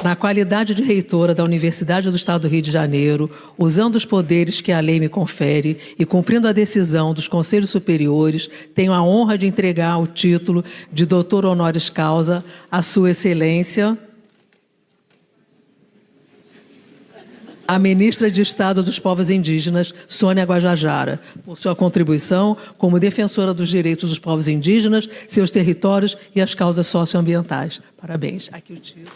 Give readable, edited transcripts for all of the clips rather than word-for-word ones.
na qualidade de reitora da Universidade do Estado do Rio de Janeiro, usando os poderes que a lei me confere e cumprindo a decisão dos Conselhos Superiores, tenho a honra de entregar o título de doutor honoris causa à Sua Excelência, a ministra de Estado dos Povos Indígenas, Sônia Guajajara, por sua contribuição como defensora dos direitos dos povos indígenas, seus territórios e as causas socioambientais. Parabéns. Aqui o título.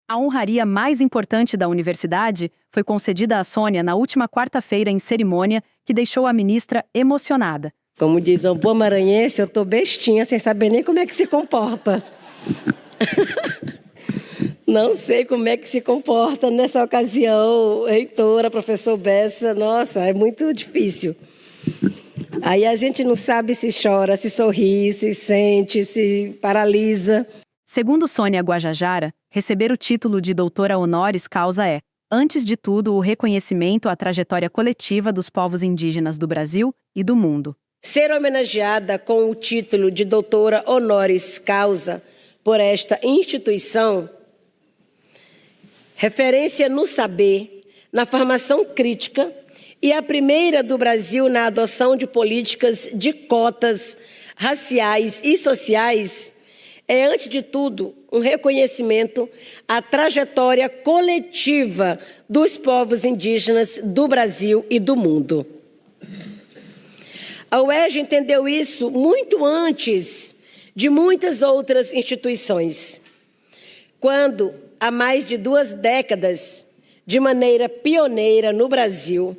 A honraria mais importante da universidade foi concedida a Sônia na última quarta-feira em cerimônia que deixou a ministra emocionada. Como diz uma boa maranhense, eu estou bestinha sem saber nem como é que se comporta. Não sei como é que se comporta nessa ocasião, reitora, professor Bessa. Nossa, é muito difícil. Aí a gente não sabe se chora, se sorri, se sente, se paralisa. Segundo Sônia Guajajara, receber o título de doutora honoris causa é, antes de tudo, o reconhecimento à trajetória coletiva dos povos indígenas do Brasil e do mundo. Ser homenageada com o título de doutora honoris causa por esta instituição, referência no saber, na formação crítica e a primeira do Brasil na adoção de políticas de cotas raciais e sociais, é, antes de tudo, um reconhecimento à trajetória coletiva dos povos indígenas do Brasil e do mundo. A UERJ entendeu isso muito antes de muitas outras instituições, quando, há mais de 2 décadas, de maneira pioneira no Brasil,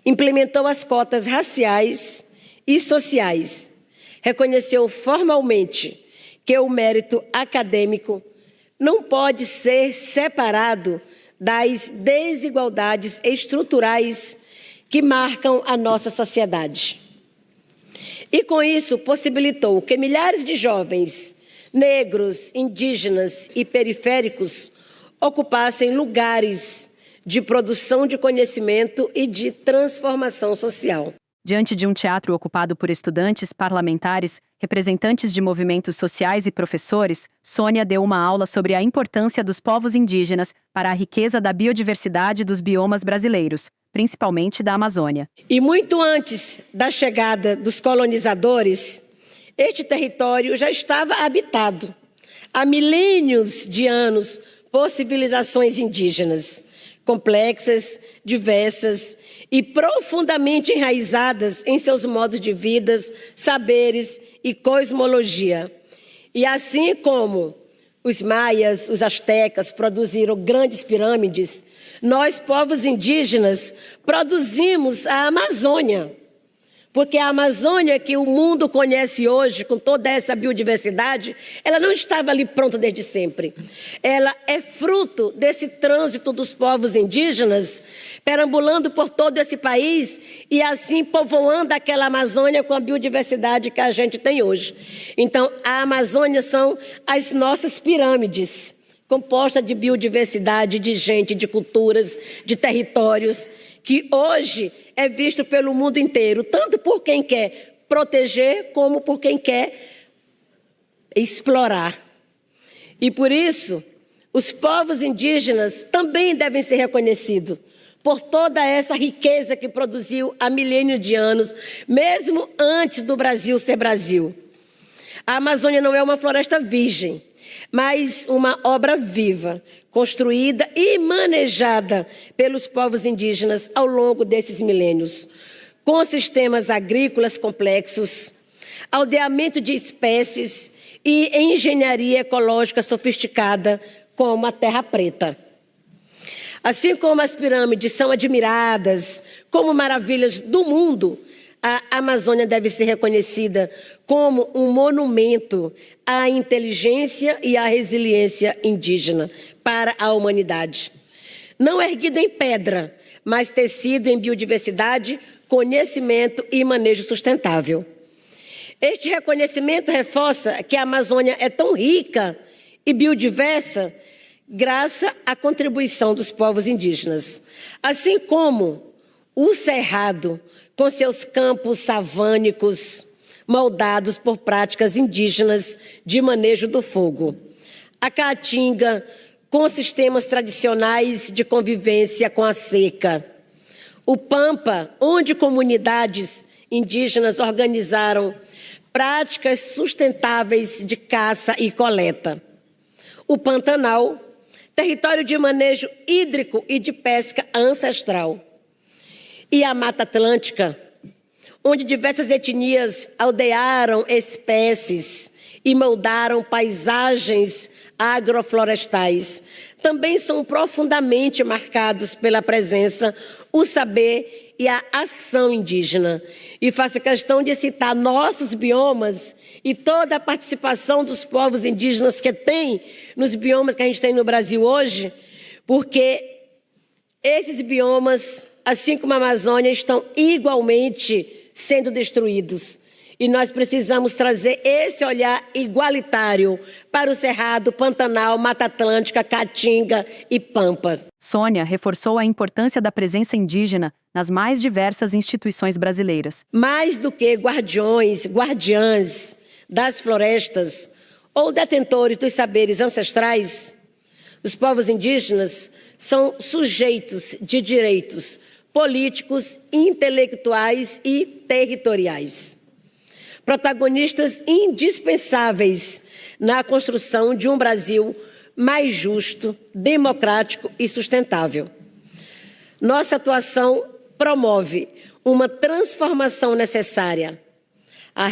implementou as cotas raciais e sociais, reconheceu formalmente que o mérito acadêmico não pode ser separado das desigualdades estruturais que marcam a nossa sociedade. E, com isso, possibilitou que milhares de jovens negros, indígenas e periféricos ocupassem lugares de produção de conhecimento e de transformação social. Diante de um teatro ocupado por estudantes, parlamentares, representantes de movimentos sociais e professores, Sônia deu uma aula sobre a importância dos povos indígenas para a riqueza da biodiversidade dos biomas brasileiros, principalmente da Amazônia. E muito antes da chegada dos colonizadores, este território já estava habitado há milênios de anos por civilizações indígenas, complexas, diversas e profundamente enraizadas em seus modos de vida, saberes e cosmologia. E assim como os maias, os astecas produziram grandes pirâmides, nós, povos indígenas, produzimos a Amazônia. Porque a Amazônia que o mundo conhece hoje, com toda essa biodiversidade, ela não estava ali pronta desde sempre. Ela é fruto desse trânsito dos povos indígenas, perambulando por todo esse país e assim povoando aquela Amazônia com a biodiversidade que a gente tem hoje. Então, a Amazônia são as nossas pirâmides, composta de biodiversidade, de gente, de culturas, de territórios, que hoje é visto pelo mundo inteiro, tanto por quem quer proteger, como por quem quer explorar. E por isso, os povos indígenas também devem ser reconhecidos por toda essa riqueza que produziu há milênios de anos, mesmo antes do Brasil ser Brasil. A Amazônia não é uma floresta virgem, mas uma obra viva, construída e manejada pelos povos indígenas ao longo desses milênios, com sistemas agrícolas complexos, aldeamento de espécies e engenharia ecológica sofisticada, como a Terra Preta. Assim como as pirâmides são admiradas como maravilhas do mundo, a Amazônia deve ser reconhecida como um monumento à inteligência e à resiliência indígena para a humanidade. Não erguido em pedra, mas tecido em biodiversidade, conhecimento e manejo sustentável. Este reconhecimento reforça que a Amazônia é tão rica e biodiversa graças à contribuição dos povos indígenas, assim como o Cerrado, com seus campos savânicos, moldados por práticas indígenas de manejo do fogo. A Caatinga, com sistemas tradicionais de convivência com a seca. O Pampa, onde comunidades indígenas organizaram práticas sustentáveis de caça e coleta. O Pantanal, território de manejo hídrico e de pesca ancestral. E a Mata Atlântica, onde diversas etnias aldearam espécies e moldaram paisagens agroflorestais, também são profundamente marcados pela presença, o saber e a ação indígena. E faço questão de citar nossos biomas e toda a participação dos povos indígenas que tem nos biomas que a gente tem no Brasil hoje, porque esses biomas, assim como a Amazônia, estão igualmente sendo destruídos. E nós precisamos trazer esse olhar igualitário para o Cerrado, Pantanal, Mata Atlântica, Caatinga e Pampas. Sônia reforçou a importância da presença indígena nas mais diversas instituições brasileiras. Mais do que guardiões, guardiãs das florestas ou detentores dos saberes ancestrais, os povos indígenas são sujeitos de direitos políticos, intelectuais e territoriais. Protagonistas indispensáveis na construção de um Brasil mais justo, democrático e sustentável. Nossa atuação promove uma transformação necessária, a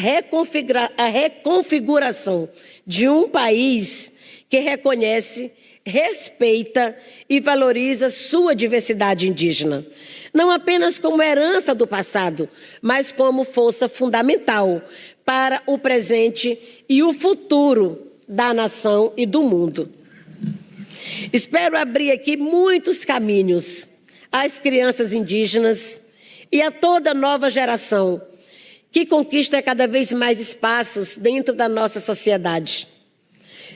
reconfiguração de um país que reconhece, respeita e valoriza sua diversidade indígena, não apenas como herança do passado, mas como força fundamental para o presente e o futuro da nação e do mundo. Espero abrir aqui muitos caminhos às crianças indígenas e a toda nova geração que conquista cada vez mais espaços dentro da nossa sociedade.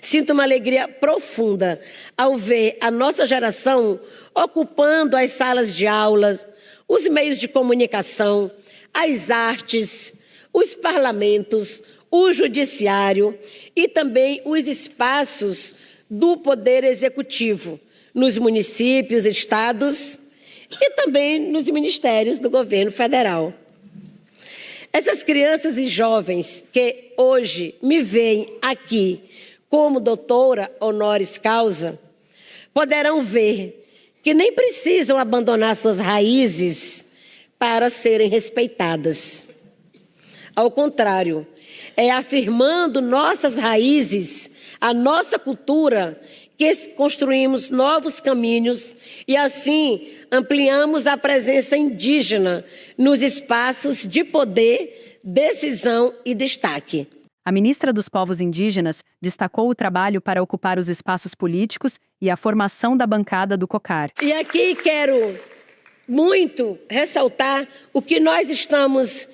Sinto uma alegria profunda ao ver a nossa geração ocupando as salas de aulas, os meios de comunicação, as artes, os parlamentos, o judiciário e também os espaços do poder executivo, nos municípios, estados e também nos ministérios do governo federal. Essas crianças e jovens que hoje me veem aqui como doutora honoris causa, poderão ver que nem precisam abandonar suas raízes para serem respeitadas. Ao contrário, é afirmando nossas raízes, a nossa cultura, que construímos novos caminhos e assim ampliamos a presença indígena nos espaços de poder, decisão e destaque. A ministra dos Povos Indígenas destacou o trabalho para ocupar os espaços políticos e a formação da bancada do COCAR. E aqui quero muito ressaltar o que nós estamos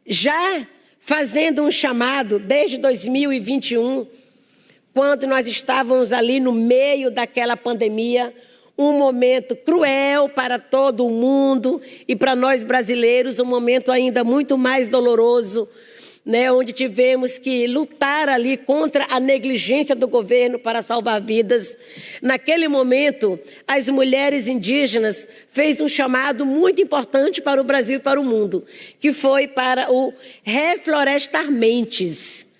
já fazendo um chamado desde 2021, quando nós estávamos ali no meio daquela pandemia, um momento cruel para todo o mundo e para nós brasileiros, um momento ainda muito mais doloroso, onde tivemos que lutar ali contra a negligência do governo para salvar vidas. Naquele momento, as mulheres indígenas fez um chamado muito importante para o Brasil e para o mundo, que foi para o Reflorestar Mentes.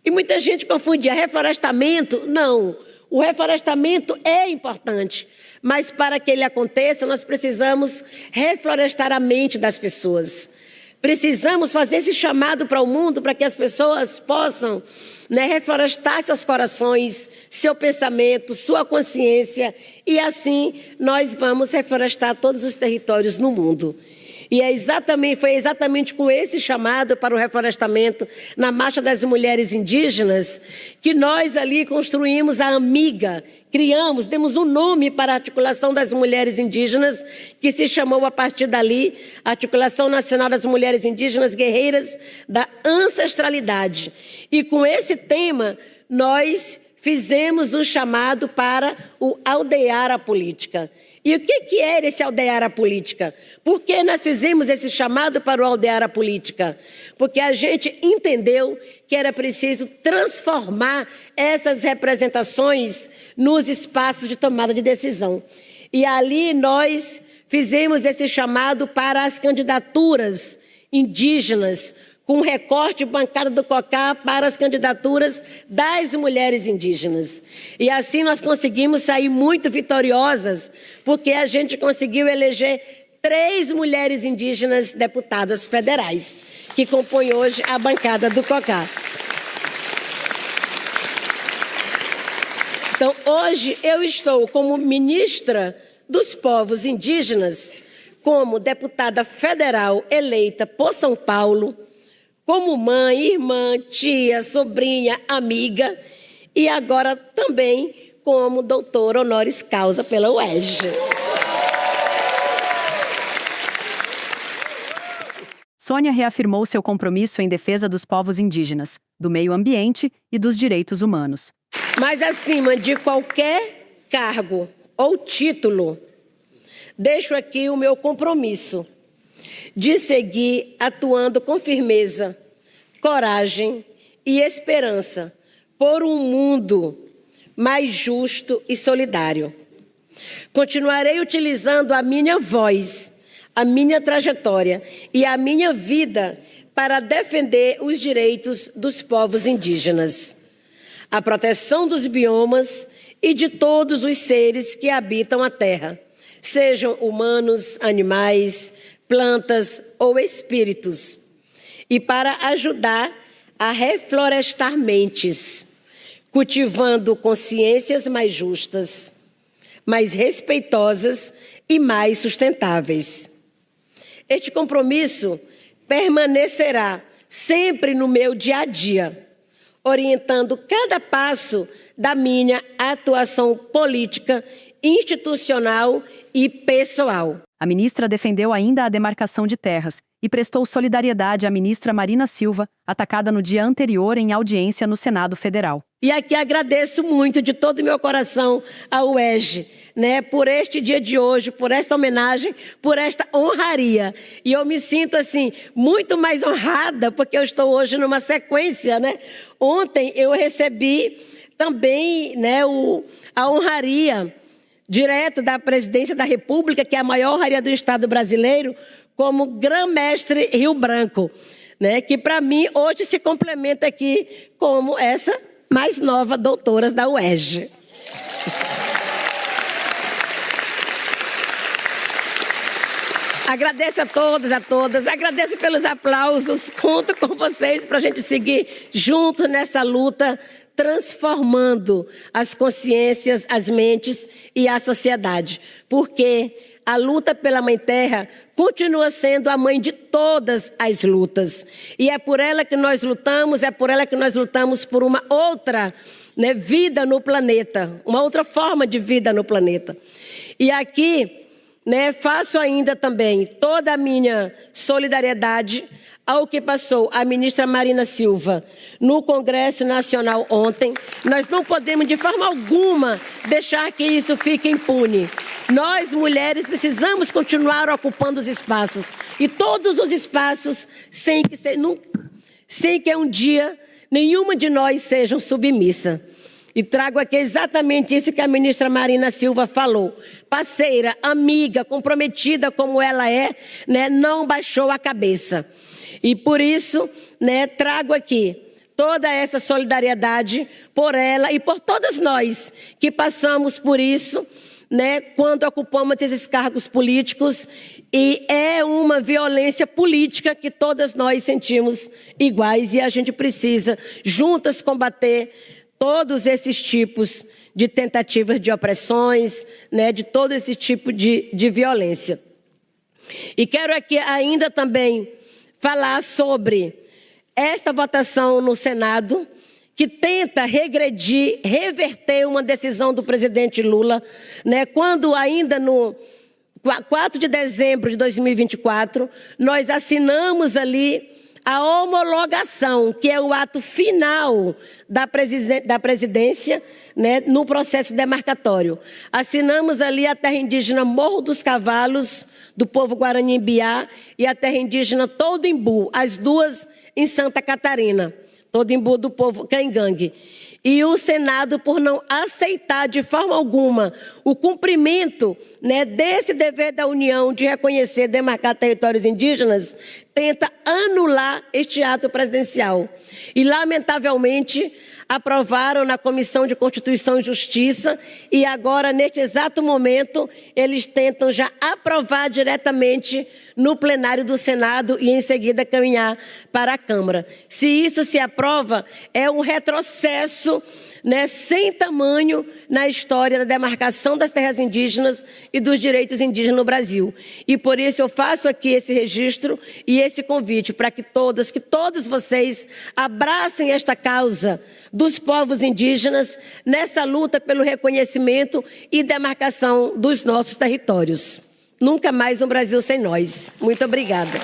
E muita gente confundia reflorestamento. Não, o reflorestamento é importante, mas para que ele aconteça, nós precisamos reflorestar a mente das pessoas. Precisamos fazer esse chamado para o mundo para que as pessoas possam reflorestar seus corações, seu pensamento, sua consciência e assim nós vamos reflorestar todos os territórios no mundo. E foi exatamente com esse chamado para o reflorestamento na Marcha das Mulheres Indígenas que nós ali construímos a Amiga, demos um nome para a Articulação das Mulheres Indígenas, que se chamou a partir dali Articulação Nacional das Mulheres Indígenas Guerreiras da Ancestralidade. E com esse tema nós fizemos um chamado para o aldear a política. E o que era esse aldear a política? Por que nós fizemos esse chamado para o aldear a política? Porque a gente entendeu que era preciso transformar essas representações nos espaços de tomada de decisão. E ali nós fizemos esse chamado para as candidaturas indígenas, com recorte bancada do COCA para as candidaturas das mulheres indígenas. E assim nós conseguimos sair muito vitoriosas, porque a gente conseguiu eleger 3 mulheres indígenas deputadas federais, que compõem hoje a bancada do COCA. Então, hoje eu estou como ministra dos povos indígenas, como deputada federal eleita por São Paulo, como mãe, irmã, tia, sobrinha, amiga e agora também como doutora honoris causa pela UERJ. Sônia reafirmou seu compromisso em defesa dos povos indígenas, do meio ambiente e dos direitos humanos. Mas acima de qualquer cargo ou título, deixo aqui o meu compromisso de seguir atuando com firmeza, coragem e esperança por um mundo mais justo e solidário. Continuarei utilizando a minha voz, a minha trajetória e a minha vida para defender os direitos dos povos indígenas, a proteção dos biomas e de todos os seres que habitam a terra, sejam humanos, animais, plantas ou espíritos, e para ajudar a reflorestar mentes, cultivando consciências mais justas, mais respeitosas e mais sustentáveis. Este compromisso permanecerá sempre no meu dia a dia, orientando cada passo da minha atuação política, institucional e pessoal. A ministra defendeu ainda a demarcação de terras e prestou solidariedade à ministra Marina Silva, atacada no dia anterior em audiência no Senado Federal. E aqui agradeço muito de todo o meu coração à UERJ, por este dia de hoje, por esta homenagem, por esta honraria. E eu me sinto assim muito mais honrada porque eu estou hoje numa sequência, Ontem eu recebi também, a honraria direto da Presidência da República, que é a maior honraria do Estado brasileiro, como Grã-Mestre Rio Branco, que para mim hoje se complementa aqui como essa mais nova doutora da UERJ. Agradeço a todos, a todas, agradeço pelos aplausos, conto com vocês para a gente seguir junto nessa luta, transformando as consciências, as mentes e a sociedade. Porque a luta pela Mãe Terra continua sendo a mãe de todas as lutas. E é por ela que nós lutamos, é por ela que nós lutamos por uma outra vida no planeta, uma outra forma de vida no planeta. E aqui, faço ainda também toda a minha solidariedade ao que passou a ministra Marina Silva no Congresso Nacional ontem. Nós não podemos de forma alguma deixar que isso fique impune. Nós, mulheres, precisamos continuar ocupando os espaços. E todos os espaços, sem que um dia nenhuma de nós seja submissa. E trago aqui exatamente isso que a ministra Marina Silva falou. Parceira, amiga, comprometida como ela é, não baixou a cabeça. E por isso, trago aqui toda essa solidariedade por ela e por todas nós que passamos por isso, quando ocupamos esses cargos políticos. E é uma violência política que todas nós sentimos iguais e a gente precisa juntas combater todos esses tipos de tentativas de opressões, de todo esse tipo de violência. E quero aqui ainda também falar sobre esta votação no Senado, que tenta reverter uma decisão do presidente Lula, quando ainda no 4 de dezembro de 2024, nós assinamos ali a homologação, que é o ato final da presidência, né, no processo demarcatório. Assinamos ali a terra indígena Morro dos Cavalos, do povo Guarani-Mbiá, e a terra indígena Todimbu, as duas em Santa Catarina. Todimbu do povo Caingangue. E o Senado, por não aceitar de forma alguma o cumprimento, né, desse dever da União de reconhecer e demarcar territórios indígenas, tenta anular este ato presidencial. E, lamentavelmente, aprovaram na Comissão de Constituição e Justiça e agora, neste exato momento, eles tentam já aprovar diretamente no plenário do Senado e, em seguida, caminhar para a Câmara. Se isso se aprova, é um retrocesso, né, sem tamanho na história da demarcação das terras indígenas e dos direitos indígenas no Brasil. E por isso eu faço aqui esse registro e esse convite para que todos vocês abracem esta causa dos povos indígenas nessa luta pelo reconhecimento e demarcação dos nossos territórios. Nunca mais um Brasil sem nós. Muito obrigada.